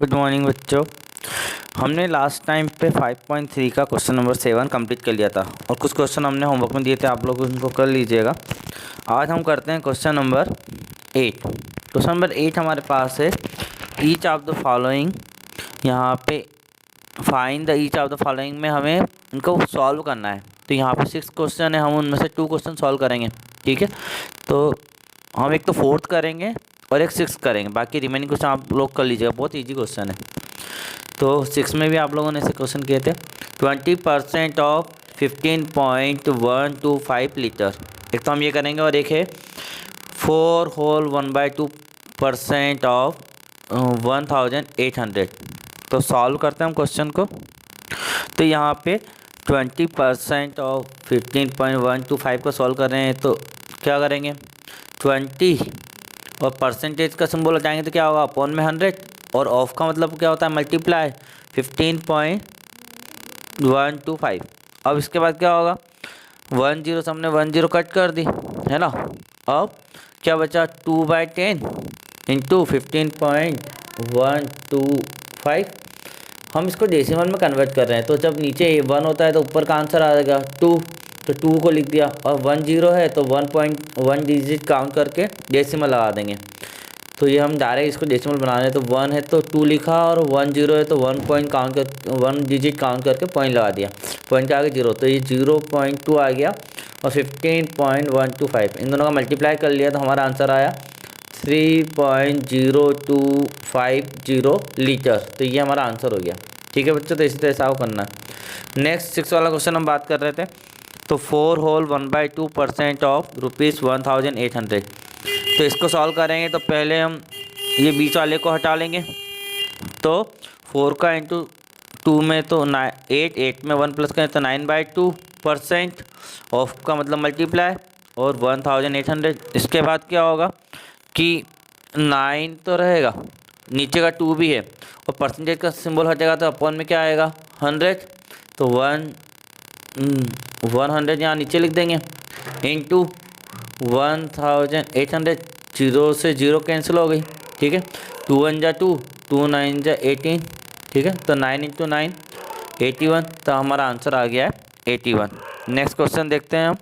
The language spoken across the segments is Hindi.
गुड मॉर्निंग बच्चों। हमने लास्ट टाइम पे 5.3 का क्वेश्चन नंबर 7 कंप्लीट कर लिया था और कुछ क्वेश्चन हमने होमवर्क में दिए थे, आप लोग उनको कर लीजिएगा। आज हम करते हैं क्वेश्चन नंबर 8। क्वेश्चन नंबर 8 हमारे पास है ईच ऑफ द फॉलोइंग। यहाँ पे find the each of the following में हमें इनको सॉल्व करना है। तो यहाँ पे 6 क्वेश्चन है, हम उनमें से 2 क्वेश्चन सॉल्व करेंगे। ठीक है, तो हम एक तो 4th करेंगे और एक 6 करेंगे, बाकी रिमेनिंग क्वेश्चन आप लोग कर लीजिएगा, बहुत इजी क्वेश्चन है। तो 6 में भी आप लोगों ने ऐसे क्वेश्चन किए थे। 20% ऑफ 15.125 लीटर, एक तो हम ये करेंगे, और एक है 4 होल 1/2% ऑफ 1800। तो सॉल्व करते हैं हम क्वेश्चन को। तो यहाँ पे 20% ऑफ 15.125 को सॉल्व कर रहे हैं, तो क्या करेंगे, 20 और परसेंटेज का सिंबल हटाएंगे तो क्या होगा, अपॉन में 100, और ऑफ का मतलब क्या होता है, मल्टीप्लाई 15.125। अब इसके बाद क्या होगा, 10 से हमने 10 कट कर दी है ना। अब क्या बचा, 2/10 इंटू 15.125। हम इसको डेसिमल में कन्वर्ट कर रहे हैं, तो जब नीचे 1 होता है तो ऊपर का आंसर आ जाएगा 2, तो 2 को लिख दिया, और 10 है तो 1.1 डिजिट काउंट करके डेसिमल लगा देंगे। तो ये हम डायरेक्ट इसको डेसिमल बना रहे हैं, तो 1 है तो 2 लिखा, और 10 है तो 1 डिजिट काउंट करके पॉइंट लगा दिया, पॉइंट के आगे 0, तो ये 0.2 आ गया, और 15.125 इन दोनों का मल्टीप्लाई कर लिया तो हमारा आंसर आया 3.0250 लीटर। तो ये हमारा आंसर हो गया। ठीक है बच्चों, तो इसी तरह से आपको करना है। नेक्स्ट 6 वाला क्वेश्चन हम बात कर रहे थे। तो 4 होल 1/2% ऑफ ₹1800। तो इसको सॉल्व करेंगे तो पहले हम ये बीच वाले को हटा लेंगे। तो 4 का इंटू 2 में तो 8 में 1 प्लस करें तो 9/2%, ऑफ का मतलब मल्टीप्लाई, और 1800। इसके बाद क्या होगा कि 9 तो रहेगा, नीचे का 2 भी है, और परसेंटेज का सिंबल हटेगा तो अपॉन में क्या आएगा, 100। तो 100 यहाँ नीचे लिख देंगे, इंटू 1800, 0 से 0 कैंसिल हो गई। ठीक है, 2 1 जा 2, 2 9 जा 18। ठीक है, तो 9 इंटू 9 81, तो हमारा आंसर आ गया है 81। नेक्स्ट क्वेश्चन देखते हैं हम।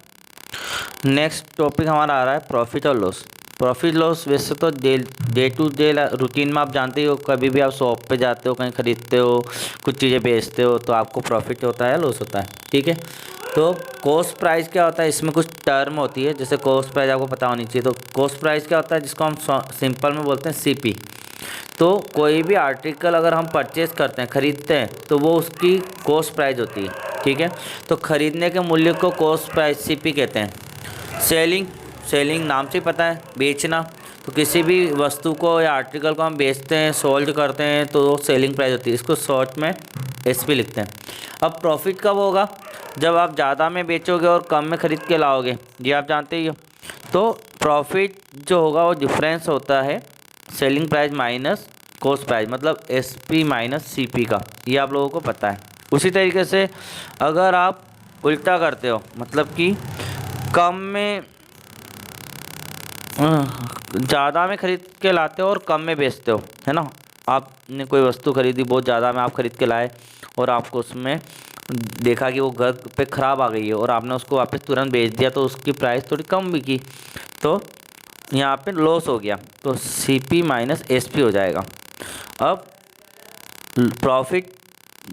नेक्स्ट टॉपिक हमारा आ रहा है प्रॉफिट और लॉस। प्रॉफिट लॉस वैसे तो डे टू डे रूटीन में आप जानते ही हो, कभी भी आप शॉप पे जाते हो, कहीं ख़रीदते हो, कुछ चीज़ें बेचते हो, तो आपको प्रॉफिट होता है, लॉस होता है। ठीक है, तो कॉस्ट प्राइस क्या होता है, इसमें कुछ टर्म होती है, जैसे कॉस्ट प्राइस आपको पता होनी चाहिए। तो कॉस्ट प्राइस क्या होता है, जिसको हम सिंपल में बोलते हैं CP। तो कोई भी आर्टिकल अगर हम परचेज़ करते हैं, ख़रीदते हैं, तो वो उसकी कॉस्ट प्राइस होती है। ठीक है, तो ख़रीदने के मूल्य को कॉस्ट प्राइस CP कहते हैं। सेलिंग नाम से ही पता है, बेचना। तो किसी भी वस्तु को या आर्टिकल को हम बेचते हैं, सोल्ड करते हैं, तो वो सेलिंग प्राइस होती है, इसको शॉर्ट में SP लिखते हैं। अब प्रॉफिट कब होगा, जब आप ज़्यादा में बेचोगे और कम में ख़रीद के लाओगे, ये आप जानते ही हो। तो प्रॉफिट जो होगा वो डिफरेंस होता है selling price minus cost price, मतलब SP माइनस CP का, ये आप लोगों को पता है। उसी तरीके से अगर आप उल्टा करते हो, मतलब कि कम में ज़्यादा में ख़रीद के लाते हो और कम में बेचते हो, है ना। आपने कोई वस्तु ख़रीदी, बहुत ज़्यादा में आप ख़रीद के लाए, और आपको उसमें देखा कि वो घर पे ख़राब आ गई है, और आपने उसको वापस तुरंत बेच दिया, तो उसकी प्राइस थोड़ी कम बिकी, तो यहाँ पे लॉस हो गया, तो CP माइनस SP हो जाएगा। अब प्रॉफिट,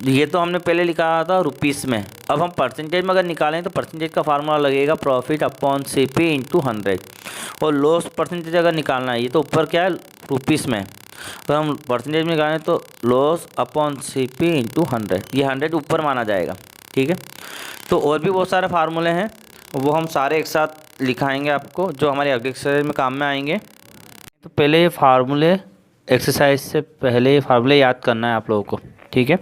ये तो हमने पहले लिखा था रुपीस में, अब हम परसेंटेज में अगर निकालें तो परसेंटेज का फार्मूला लगेगा प्रॉफिट अपॉन CP इंटू 100, और लॉस परसेंटेज अगर निकालना है, ये तो ऊपर क्या है रुपीस में, तो हम परसेंटेज में निकालें तो लॉस अपॉन CP इंटू 100, ये 100 ऊपर माना जाएगा। ठीक है, तो और भी बहुत सारे फार्मूले हैं, वो हम सारे एक साथ लिखाएंगे आपको, जो हमारे अगले एक्सरसाइज में काम में आएंगे। तो पहले ये फार्मूले, एक्सरसाइज से पहले ये फार्मूले याद करना है आप लोगों को। ठीक है,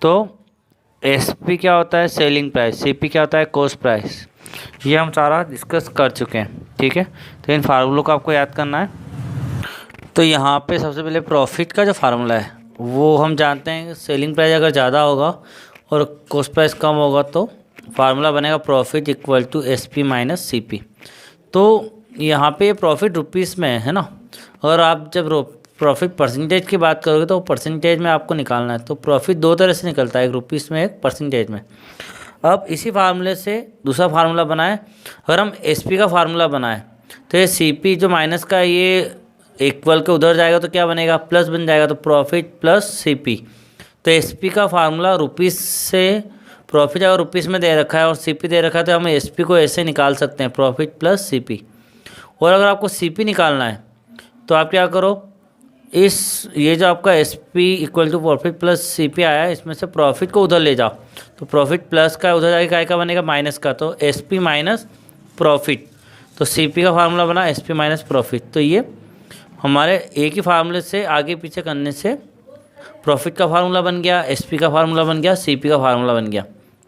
तो SP क्या होता है, सेलिंग प्राइस, CP क्या होता है, कॉस्ट प्राइस, ये हम सारा डिस्कस कर चुके हैं। ठीक है, तो इन फार्मूलों को आपको याद करना है। तो यहाँ पे सबसे पहले प्रॉफिट का जो फार्मूला है वो हम जानते हैं, सेलिंग प्राइस अगर ज़्यादा होगा और कॉस्ट प्राइस कम होगा तो फार्मूला बनेगा profit equal to SP minus CP। तो यहाँ पे प्रॉफिट रुपीस में है ना, और आप जब प्रॉफिट परसेंटेज की बात करोगे तो परसेंटेज में आपको निकालना है। तो प्रॉफिट दो तरह से निकलता है, एक रुपीज़ में, एक परसेंटेज में। अब इसी फार्मूले से दूसरा फार्मूला बनाए। अगर हम एसपी का फार्मूला बनाए तो ये सीपी जो माइनस का ये इक्वल के उधर जाएगा तो क्या बनेगा, प्लस बन जाएगा। तो प्रॉफिट प्लस सीपी। तो एसपी का फार्मूला रुपीज़ से, प्रॉफिट अगर रुपीज़ में दे रखा है और सीपी दे रखा है तो हम एसपी को ऐसे निकाल सकते हैं, प्रॉफिट प्लस सीपी। और अगर आपको सीपी निकालना है तो आप क्या करो, ये जो आपका S P equal to profit plus C P आया है, इसमें से प्रॉफिट को उधर ले जाओ। तो प्रॉफिट प्लस का उधर जाके काय का बनेगा, माइनस का। तो एस पी माइनस प्रॉफिट। तो सी पी का फार्मूला बना एस पी माइनस प्रॉफिट। तो ये हमारे एक ही फार्मूले से आगे पीछे करने से प्रॉफिट का फार्मूला बन गया, एस पी का फार्मूला बन गया, सी पी का फार्मूला बन गया।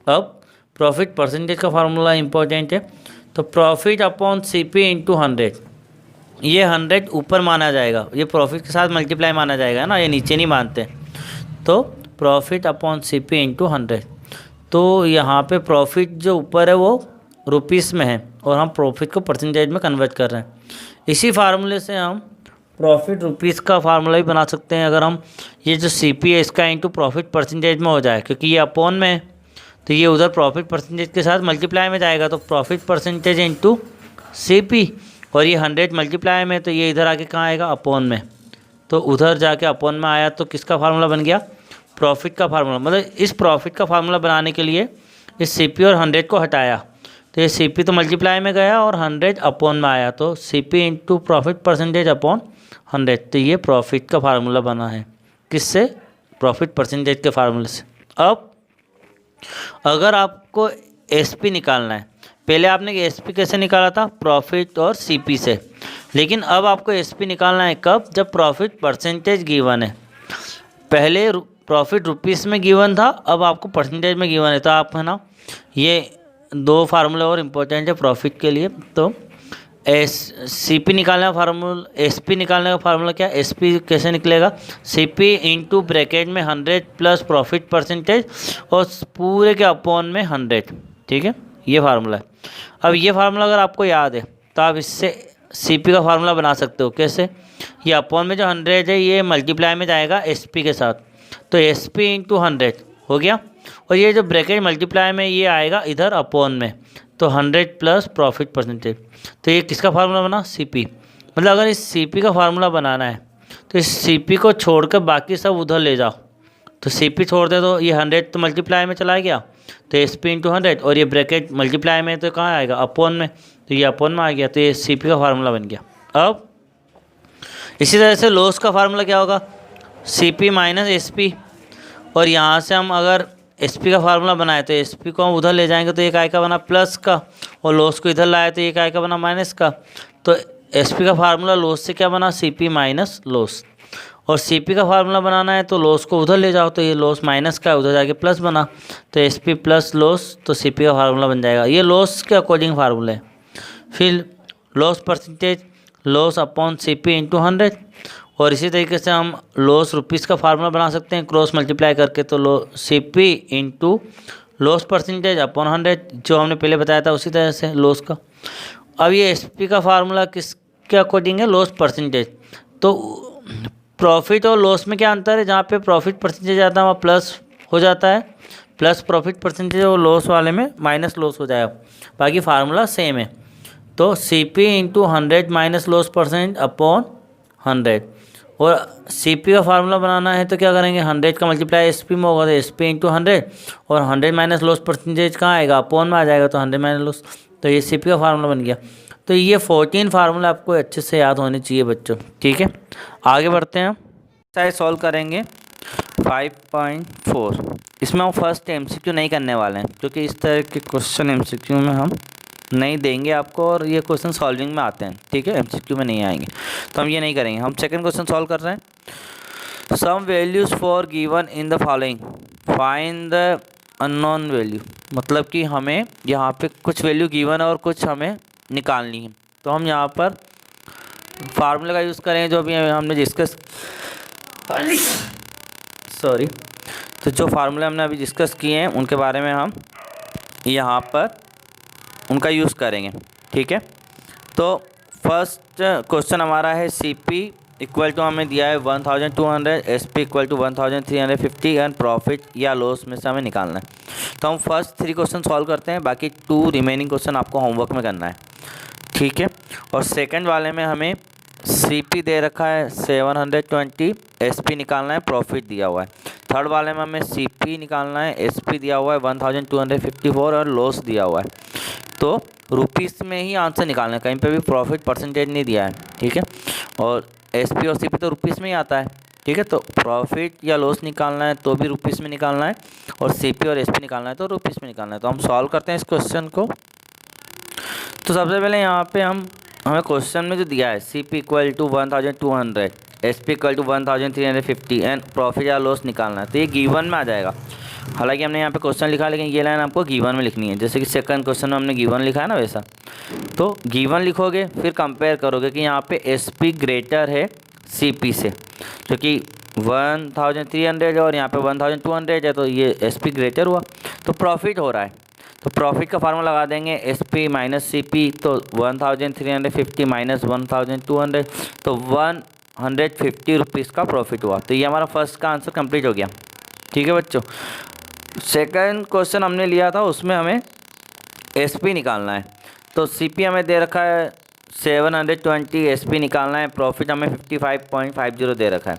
अब प्रॉफिट परसेंटेज का फार्मूला इंपॉर्टेंट है। तो profit upon C P into 100, ये 100 ऊपर माना जाएगा, ये प्रॉफिट के साथ मल्टीप्लाई माना जाएगा ना, ये नीचे नहीं मानते। तो profit upon C P into 100। तो यहाँ पे प्रॉफिट जो ऊपर है वो रुपीज़ में है और हम प्रॉफिट को परसेंटेज में कन्वर्ट कर रहे हैं। इसी फार्मूले से हम प्रॉफिट रुपीज़ का फार्मूला भी बना सकते हैं। अगर हम ये जो सी पी है इसका इंटू प्रॉफिट परसेंटेज में हो जाए, क्योंकि ये अपॉन में है तो ये उधर प्रॉफिट परसेंटेज के साथ मल्टीप्लाई में जाएगा। तो profit percentage into C P, और ये 100 मल्टीप्लाई में, तो ये इधर आके कहाँ आएगा, अपॉन में। तो उधर जाके अपॉन में आया तो किसका फार्मूला बन गया, प्रॉफिट का फार्मूला। मतलब इस प्रॉफिट का फार्मूला बनाने के लिए इस सीपी और 100 को हटाया, तो ये सीपी तो मल्टीप्लाई में गया और 100 अपॉन में आया। तो CP into profit percentage upon 100। तो ये प्रॉफिट का फार्मूला बना है, किससे, प्रॉफिट परसेंटेज के फार्मूले से। अब अगर आपको एसपी निकालना है, पहले आपने एसपी कैसे निकाला था, प्रॉफिट और सीपी से, लेकिन अब आपको एसपी निकालना है कब, जब प्रॉफिट परसेंटेज गिवन है। पहले प्रॉफिट रुपीस में गिवन था, अब आपको परसेंटेज में गिवन है। तो आप है ना, ये दो फार्मूले और इम्पोर्टेंट है प्रॉफिट के लिए। तो सीपी निकालने का फार्मूला, एसपी निकालने का फार्मूला क्या, एसपी कैसे निकलेगा, सीपी इंटू ब्रैकेट में 100 प्लस प्रॉफिट परसेंटेज और पूरे के अपॉन में 100। ठीक है, ये फार्मूला है। अब ये फार्मूला अगर आपको याद है तो आप इससे सीपी का फार्मूला बना सकते हो। कैसे, ये अपॉन में जो 100 है ये मल्टीप्लाई में जाएगा एसपी के साथ, तो एसपी इंटू 100 हो गया। और ये जो ब्रैकेट मल्टीप्लाई में ये आएगा इधर अपॉन में, तो 100 प्लस प्रॉफिट परसेंटेज। तो ये किसका फार्मूला बना, सीपी। मतलब अगर इस सीपी का फार्मूला बनाना है तो इस सीपी को छोड़कर बाकी सब उधर ले जाओ। तो सीपी छोड़ दे तो ये 100 तो मल्टीप्लाई में चला गया, तो एसपी इंटू 100, और ये ब्रैकेट मल्टीप्लाई में तो कहाँ आएगा, अपॉन में, तो ये अपॉन में आ गया। तो ये सीपी का फार्मूला बन गया। अब इसी तरह से लॉस का फार्मूला क्या होगा, सीपी माइनस एसपी। और यहाँ से हम अगर एसपी का फार्मूला बनाए तो एसपी को हम उधर ले जाएंगे तो ये काय का बना, प्लस का, और लॉस को इधर लाए तो ये काय का बना, माइनस का। तो एसपी का फार्मूला लॉस से क्या बना, सीपी माइनस लॉस। और सीपी का फार्मूला बनाना है तो लॉस को उधर ले जाओ, तो ये लॉस माइनस का उधर जाके प्लस बना, तो एसपी प्लस लॉस, तो सीपी का फार्मूला बन जाएगा। ये लॉस के अकॉर्डिंग फार्मूला है। फिर loss percentage, loss upon CP into 100। और इसी तरीके से हम लॉस रुपीज़ का फार्मूला बना सकते हैं क्रॉस मल्टीप्लाई करके, तो CP into loss percentage upon 100, जो हमने पहले बताया था उसी तरह से लॉस का। अब ये एसपी का फार्मूला किसके अकॉर्डिंग है, लॉस परसेंटेज। तो प्रॉफिट और लॉस में क्या अंतर है, जहाँ पे प्रॉफिट परसेंटेज आता है वहाँ प्लस हो जाता है, प्लस प्रॉफिट परसेंटेज, और लॉस वाले में माइनस लॉस हो जाएगा। बाकी फार्मूला सेम है। तो CP into 100 minus loss percent upon 100। और सीपी का फार्मूला बनाना है तो क्या करेंगे, 100 का मल्टीप्लाई एसपी में होगा, तो एसपी इंटू 100, और 100 माइनस लॉस परसेंटेज कहाँ आएगा, अपॉन में आ जाएगा, तो 100 माइनस लॉस। तो ये सीपी का फार्मूला बन गया। तो ये 14 फार्मूला आपको अच्छे से याद होने चाहिए बच्चों। ठीक है, आगे बढ़ते हैं। साइज सॉल्व करेंगे 5.4। इसमें हम फर्स्ट एमसीक्यू नहीं करने वाले हैं, क्योंकि इस तरह के क्वेश्चन एमसीक्यू में हम नहीं देंगे आपको, और ये क्वेश्चन सॉल्विंग में आते हैं। ठीक है, एमसीक्यू में नहीं आएंगे, तो हम ये नहीं करेंगे। हम सेकंड क्वेश्चन सॉल्व कर रहे हैं। Some values for given in the following, find the unknown value. मतलब कि हमें यहाँ पे कुछ वैल्यू गिवन है और कुछ हमें निकालनी है। तो हम यहाँ पर फार्मूले का यूज़ करेंगे जो अभी हमने डिस्कस, तो जो फार्मूले हमने अभी डिस्कस किए हैं उनके बारे में हम यहाँ पर उनका यूज़ करेंगे। ठीक है, तो फर्स्ट क्वेश्चन हमारा है सीपी इक्वल टू हमें दिया है 1200, S P equal to 1350 and profit या लॉस में से हमें निकालना है। तो हम फर्स्ट 3 क्वेश्चन सॉल्व करते हैं, बाकी 2 रिमेनिंग क्वेश्चन आपको होमवर्क में करना है, ठीक है। और सेकंड वाले में हमें सी पी दे रखा है 720, एस पी निकालना है, प्रॉफिट दिया हुआ है। थर्ड वाले में हमें सी पी निकालना है, एस पी दिया हुआ है 1254 और लॉस दिया हुआ है। तो रुपीस में ही आंसर निकालना है, कहीं पे भी प्रॉफिट परसेंटेज नहीं दिया है, ठीक है। और एस पी और सी पी तो रुपीस में ही आता है, ठीक है। तो प्रॉफिट या लॉस निकालना है तो भी रुपीस में निकालना है, और सी पी और एस पी निकालना है तो रुपीस में निकालना है। तो हम सॉल्व करते हैं इस क्वेश्चन को। तो सबसे पहले यहाँ पे हमें क्वेश्चन में जो दिया है C P equal to 1200, S P equal to 1350 and profit या लॉस निकालना है, तो ये गिवन में आ जाएगा। हालांकि हमने यहाँ पे क्वेश्चन लिखा है, लेकिन ये लाइन आपको गिवन में लिखनी है, जैसे कि सेकंड क्वेश्चन में हमने गिवन लिखा है ना, वैसा। तो गिवन लिखोगे, फिर कंपेयर करोगे कि यहाँ पे एस पी ग्रेटर है सी पी से, क्योंकि 1300 और यहाँ पे 1200 है, तो ये एस पी ग्रेटर हुआ, तो प्रॉफिट हो रहा है। तो प्रॉफिट का फार्मूला लगा देंगे S P minus C P, तो 1350 माइनस 1200, तो 150 रुपीज़ का प्रॉफिट हुआ। तो ये हमारा फर्स्ट का आंसर कंप्लीट हो गया, ठीक है बच्चों। सेकंड क्वेश्चन हमने लिया था, उसमें हमें एस पी निकालना है। तो सी पी हमें दे रखा है 720, एस पी निकालना है, प्रॉफिट हमें 55.50 दे रखा है।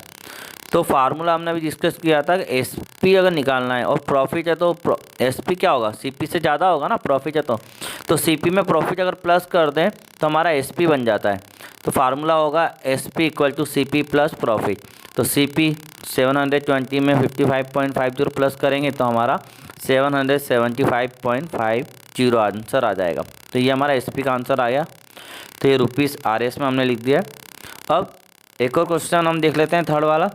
तो फार्मूला हमने अभी डिस्कस किया था कि एस पी अगर निकालना है और प्रॉफिट है तो एस पी क्या होगा, सी पी से ज़्यादा होगा ना, प्रॉफिट है तो सी पी में प्रॉफिट अगर प्लस कर दें तो हमारा एस पी बन जाता है। तो फार्मूला होगा S P equal to C P plus profit. तो सी पी 720 में 55.50 प्लस करेंगे तो हमारा 775.50 आंसर आ जाएगा। तो ये हमारा एस पी का आंसर आया। तो ये रुपीज़ आर एस में हमने लिख दिया। अब एक और क्वेश्चन हम देख लेते हैं, थर्ड वाला।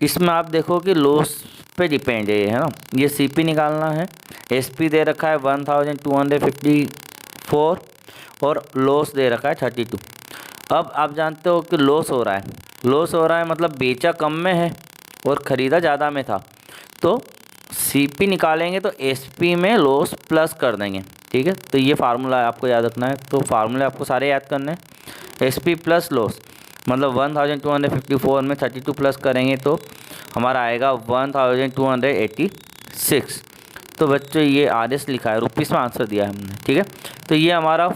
इसमें आप देखो कि लॉस पे डिपेंड है ना, ये सी पी निकालना है, एस पी दे रखा है 1254 और लॉस दे रखा है 32। अब आप जानते हो कि लॉस हो रहा है, लॉस हो रहा है मतलब बेचा कम में है और ख़रीदा ज़्यादा में था। तो सी पी निकालेंगे तो एस पी में लॉस प्लस कर देंगे, ठीक है। तो ये फार्मूला है, आपको याद रखना है। तो फार्मूले आपको सारे याद करने हैं। एस पी प्लस लॉस मतलब 1254 में 32 प्लस करेंगे तो हमारा आएगा 1286। तो बच्चों ये आर एस लिखा है, रुपीज़ में आंसर दिया है हमने, ठीक है। तो ये हमारा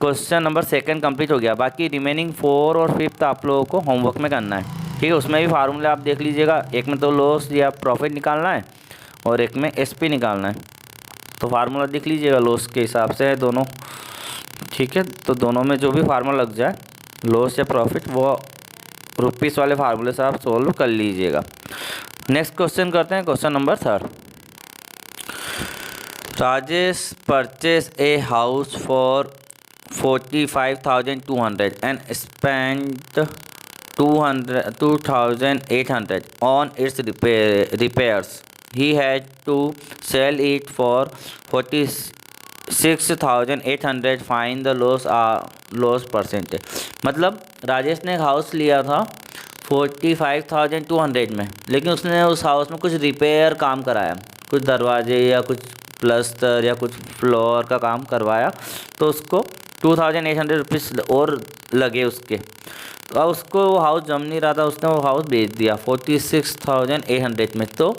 क्वेश्चन नंबर सेकंड कंप्लीट हो गया। बाकी रिमेनिंग 4 और 5 आप लोगों को होमवर्क में करना है, ठीक है। उसमें भी फार्मूले आप देख लीजिएगा, एक में तो लॉस या प्रॉफिट निकालना है और एक में एस पी निकालना है। तो फार्मूला देख लीजिएगा, लॉस के हिसाब से है दोनों, ठीक है। तो दोनों में जो भी फार्मूला लग जाए, लॉस या प्रॉफिट, वो रुपीस वाले फार्मूले से आप सॉल्व कर लीजिएगा। नेक्स्ट क्वेश्चन करते हैं, question number 3। Rajesh purchase a house for 45,200 and spend 2,800 on it's repairs. He had to sell it for 46,800. Find the loss percentage. मतलब राजेश ने एक हाउस लिया था 45,200 में, लेकिन उसने उस हाउस में कुछ रिपेयर काम कराया, कुछ दरवाजे या कुछ प्लस्तर या कुछ फ्लोर का काम करवाया, तो उसको 2,800 रुपीज़ और लगे उसके। तो अब उसको वो हाउस जम नहीं रहा था, उसने वो हाउस बेच दिया 46,800 में। तो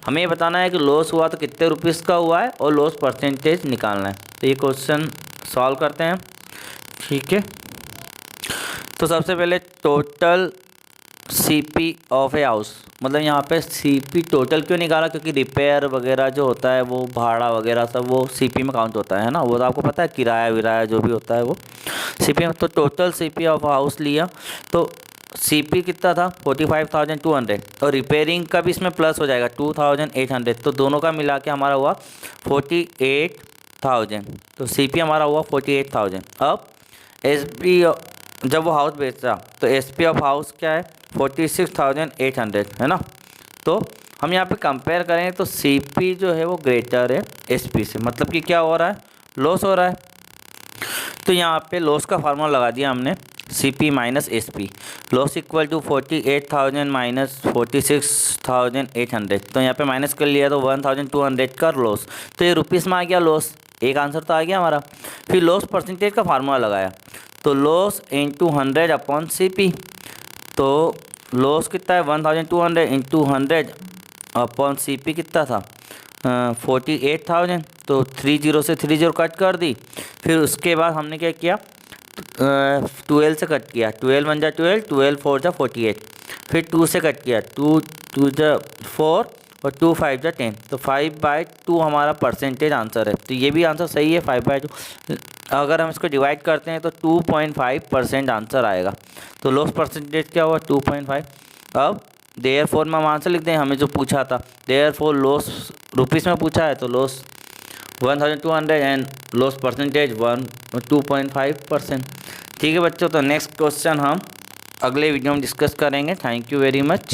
हमें ये बताना है कि लॉस हुआ तो कितने रुपीज़ का हुआ है और लॉस परसेंटेज निकालना है। तो ये क्वेश्चन सॉल्व करते हैं, ठीक है। तो सबसे पहले total C P of a house, मतलब यहाँ पे सी पी टोटल क्यों निकाला, क्योंकि रिपेयर वगैरह जो होता है वो भाड़ा वगैरह सब वो सी पी में काउंट होता है ना, वो तो आपको पता है, किराया विराया जो भी होता है वो सी पी में। तो total C P of house लिया तो सी पी कितना था 45,200 और रिपेयरिंग का भी इसमें प्लस हो जाएगा 2,800, तो दोनों का मिला के हमारा हुआ 48,000। तो सी पी हमारा हुआ 48,000। अब एस पी जब वो हाउस बेचा तो एस पी ऑफ हाउस क्या है 46,800 है ना। तो हम यहाँ पे कंपेयर करें तो सी पी जो है वो ग्रेटर है एस पी से, मतलब कि क्या हो रहा है, लॉस हो रहा है। तो यहाँ पे लॉस का फार्मूला लगा दिया हमने, C P minus S P, loss equal to 48,000 minus 46,800। तो यहाँ पे माइनस कर लिया तो 1,200 का लॉस, तो ये रुपीज़ में आ गया लॉस, एक आंसर तो आ गया हमारा। फिर लॉस परसेंटेज का फार्मूला लगाया तो loss into 100 upon C P, तो लॉस कितना है 1200 इंटू 100 अपॉन CP कितना था 48,000। तो 30 से 30 कट कर दी। फिर उसके बाद हमने क्या किया 12 से कट किया, 12 1 जा 12, 12 4 जा 48। फिर 2 से कट किया, 2 2 जा 4 और 2 5 जा 10। तो 5/2 हमारा परसेंटेज आंसर है। तो ये भी आंसर सही है 5/2। अगर हम इसको डिवाइड करते हैं तो 2.5% आंसर आएगा। तो लॉस परसेंटेज क्या हुआ 2.5। अब देयरफॉर में हम आंसर लिख दें, हमें जो पूछा था देयरफॉर लॉस रुपीज़ में पूछा है तो लॉस 1200 एंड लॉस परसेंटेज 2.5%। ठीक है बच्चों, तो नेक्स्ट क्वेश्चन हम अगले वीडियो में डिस्कस करेंगे। Thank you very much.